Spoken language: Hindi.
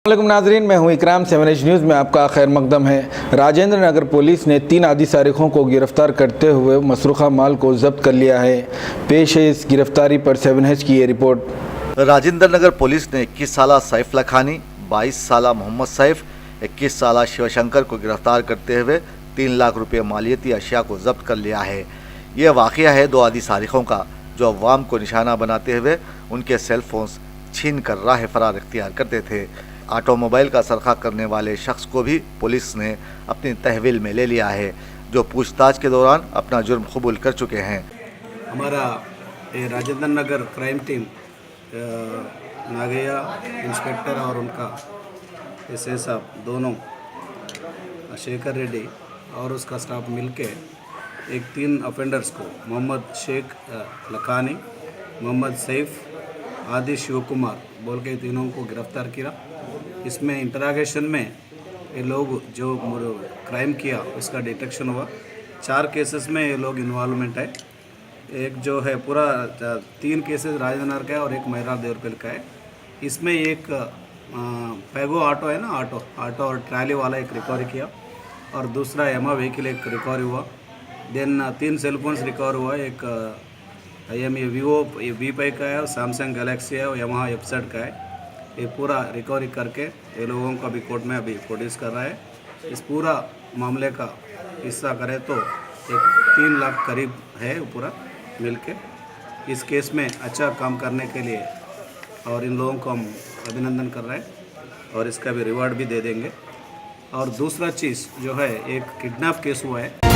वालेकुम नाजरीन, मैं हूं इकराम। 7 एज न्यूज़ में आपका खैर मकदम है। राजेंद्र नगर पुलिस ने 3 आदि सारिकों को गिरफ्तार करते हुए मसरूखा माल को जब्त कर लिया है। पेश है इस गिरफ्तारी पर 7 एज की ये रिपोर्ट। राजेंद्र नगर पुलिस ने 21 साला सैफ लखानी, 22 साला मोहम्मद सैफ, 21 साला शिवशंकर को गिरफ्तार करते हुए 3 लाख रुपये मालियती अशिया को जब्त कर लिया है। यह वाक़या है 2 आदि सारिकों का, जो अवाम को निशाना बनाते हुए उनके सेल फोन्स छीन कर राह फरार इख्तियार करते थे। ऑटोमोबाइल का सरखा करने वाले शख्स को भी पुलिस ने अपनी तहवील में ले लिया है, जो पूछताछ के दौरान अपना जुर्म कबूल कर चुके हैं। हमारा Rajendra Nagar crime team नागैया inspector और उनका एसए साहब दोनों शेखर रेड्डी और उसका स्टाफ मिलके 3 अफेंडर्स को मोहम्मद शेख लखानी, मोहम्मद सैफ, आदि शिव कुमार बोल के तीनों को गिरफ्तार किया। इसमें इंटरागेशन में ये लोग जो क्राइम किया उसका डिटेक्शन हुआ। 4 केसेस में ये लोग इन्वॉल्वमेंट है। एक जो है पूरा 3 केसेस राजेंद्र नगर का है और एक मैरा देवरपल्ली का है। इसमें एक पैगो ऑटो है ना, ऑटो और ट्रॉली वाला एक रिकवरी किया और दूसरा यमा व्हीकल एक रिकवरी हुआ। देन 3 सेलफोन्स रिकवर हुआ। एक ये वीवो V5 का है और सैमसंग गैलेक्सी है और यमाहा एफजेड का है। ये पूरा रिकवरी करके ये लोगों को अभी कोर्ट में अभी प्रोड्यूस कर रहा है। इस पूरा मामले का हिस्सा करें तो एक 3 लाख करीब है पूरा मिलके। इस केस में अच्छा काम करने के लिए और इन लोगों को हम अभिनंदन कर रहे हैं और इसका भी रिवार्ड भी दे देंगे। और दूसरा चीज़ जो है एक किडनैप केस हुआ है।